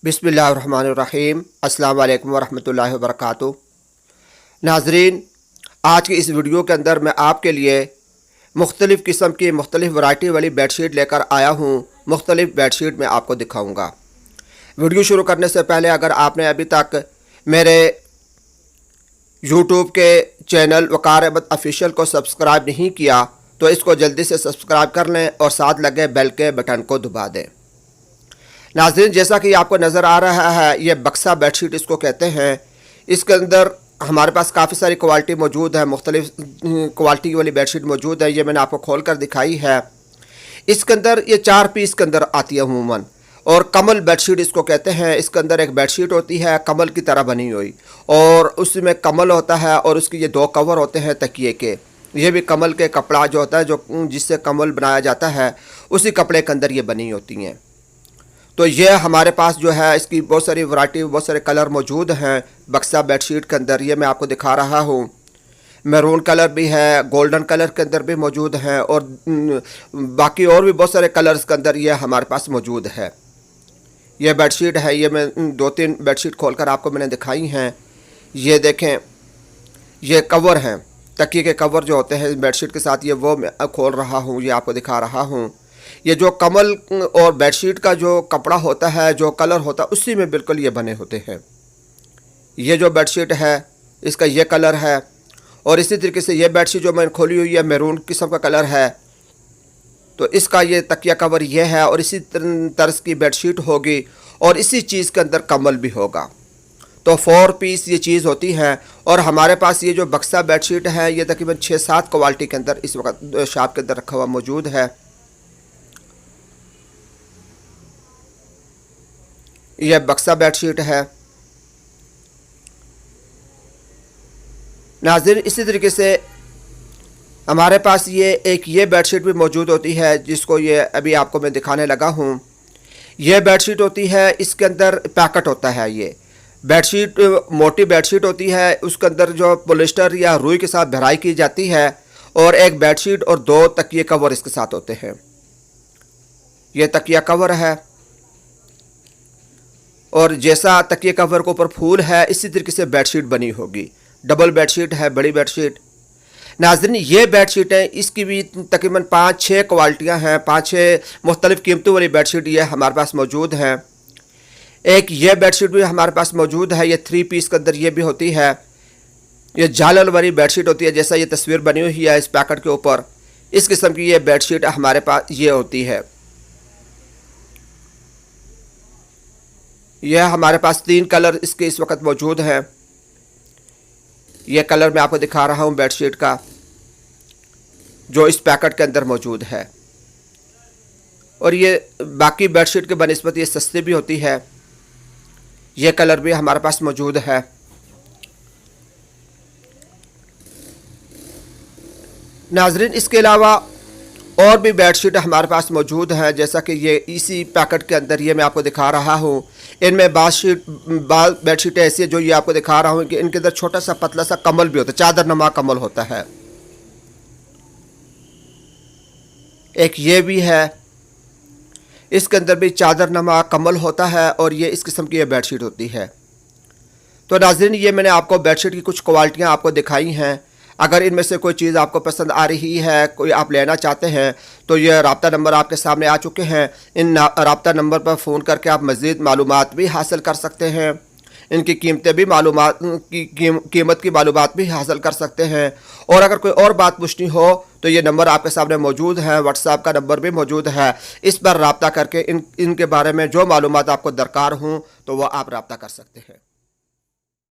बिस्मिल्लाहिर्रहमानिर्रहीम। अस्सलाम वालेकुम वरहमतुल्लाहि वबरकातुहू। नाज़रीन, आज की इस वीडियो के अंदर मैं आपके लिए मुख्तलिफ़ किस्म की मुख्तलिफ़ वैरायटी वाली बेडशीट लेकर आया हूँ। मुख्तलिफ़ बेडशीट मैं आपको दिखाऊँगा। वीडियो शुरू करने से पहले अगर आपने अभी तक मेरे यूट्यूब के चैनल वक़ार अहमद ऑफिशियल को सब्सक्राइब नहीं किया तो इसको जल्दी से सब्सक्राइब कर लें और साथ लगे बेल के बटन को दबा दें। नाज़रीन, जैसा कि आपको नज़र आ रहा है, ये बक्सा बेडशीट इसको कहते हैं। इसके अंदर हमारे पास काफ़ी सारी क्वालिटी मौजूद है, मुख्तलिफ़ क्वालिटी वाली बेडशीट मौजूद है। ये मैंने आपको खोल कर दिखाई है। इसके अंदर ये 4 पीस के अंदर आती है अमूमन, और कमल बेडशीट इसको कहते हैं। इसके अंदर एक बेडशीट होती है कमल की तरह बनी हुई, और उसमें कमल होता है और उसके ये 2 कवर होते हैं तकिए के। ये भी कमल के कपड़ा जो होता है, जो जिससे कमल बनाया जाता है, उसी कपड़े के अंदर ये बनी होती हैं। तो ये हमारे पास जो है इसकी बहुत सारी वैरायटी, बहुत सारे कलर मौजूद हैं बक्सा बेडशीट के अंदर। ये मैं आपको दिखा रहा हूँ। मैरून कलर भी है, गोल्डन कलर के अंदर भी मौजूद हैं, और बाकी और भी बहुत सारे कलर्स के अंदर ये हमारे पास मौजूद है। ये बेडशीट है, ये मैं 2-3 बेडशीट खोलकर आपको मैंने दिखाई हैं। ये देखें, ये कवर हैं, तकिए के कवर जो होते हैं बेडशीट के साथ, ये वो मैं खोल रहा हूँ, ये आपको दिखा रहा हूँ। ये जो कमल और बेडशीट का जो कपड़ा होता है, जो कलर होता है, उसी में बिल्कुल ये बने होते हैं। ये जो बेडशीट है इसका ये कलर है, और इसी तरीके से ये बेडशीट जो मैंने खोली हुई है मैरून किस्म का कलर है, तो इसका ये तकिया कवर ये है, और इसी तर्ज की बेडशीट होगी, और इसी चीज़ के अंदर कमल भी होगा। तो 4 पीस ये चीज़ होती है। और हमारे पास ये जो बक्सा बेडशीट है ये तकरीबन 6-7 क्वालिटी के अंदर इस वक्त शॉप के अंदर रखा हुआ मौजूद है। यह बक्सा बेडशीट है। नाज़रीन, इसी तरीके से हमारे पास ये बेडशीट भी मौजूद होती है, जिसको ये अभी आपको मैं दिखाने लगा हूँ। ये बेडशीट होती है, इसके अंदर पैकेट होता है। ये बेडशीट मोटी बेडशीट होती है, उसके अंदर जो पॉलिस्टर या रुई के साथ भराई की जाती है, और एक बेडशीट और 2 तकिए कवर इसके साथ होते हैं। ये तकिया कवर है, और जैसा तकिए कवर के ऊपर फूल है इसी तरीके से बेडशीट बनी होगी। डबल बेडशीट है, बड़ी बेडशीट। नाज़रीन, ये बेडशीट है, इसकी भी तकरीबन 5-6 क्वालिटियाँ हैं, 5-6 मुख्तलिफ़ कीमतों वाली बेडशीट ये हमारे पास मौजूद हैं। एक ये बेडशीट भी हमारे पास मौजूद है, ये 3 पीस के अंदर ये भी होती है। ये झालर वाली बेडशीट होती है, जैसा ये तस्वीर बनी हुई है इस पैकेट के ऊपर, इस किस्म की ये बेडशीट हमारे पास ये होती है। यह हमारे पास 3 कलर इसके इस वक्त मौजूद हैं। यह कलर मैं आपको दिखा रहा हूँ बेडशीट का, जो इस पैकेट के अंदर मौजूद है। और ये बाकी बेडशीट के बनिस्बत ये सस्ती भी होती है। यह कलर भी हमारे पास मौजूद है। नाज़रीन, इसके अलावा और भी बेडशीट हमारे पास मौजूद हैं, जैसा कि ये इसी पैकेट के अंदर ये मैं आपको दिखा रहा हूँ। इनमें बाल बेडशीटें ऐसी है जो ये आपको दिखा रहा हूँ कि इनके अंदर छोटा सा पतला सा कमल भी होता है, चादर नमा कमल होता है। एक ये भी है, इसके अंदर भी चादर नमा कमल होता है, और ये इस किस्म की ये बेडशीट होती है। तो नाज़रीन, ये मैंने आपको बेडशीट की कुछ क्वालिटियाँ आपको दिखाई हैं। अगर इनमें से कोई चीज़ आपको पसंद आ रही है, कोई आप लेना चाहते हैं, तो ये राब्ता नंबर आपके सामने आ चुके हैं। इन राब्ता नंबर पर फ़ोन करके आप मज़ीद मालूमात भी हासिल कर सकते हैं, इनकी कीमतें भी कीमत की मालूमात भी हासिल कर सकते हैं। और अगर कोई और बात पूछनी हो तो ये नंबर आपके सामने मौजूद है, व्हाट्सएप का नंबर भी मौजूद है। इस पर राब्ता करके इनके बारे में जो मालूमात आपको दरकार हों तो वह आप राब्ता कर सकते हैं।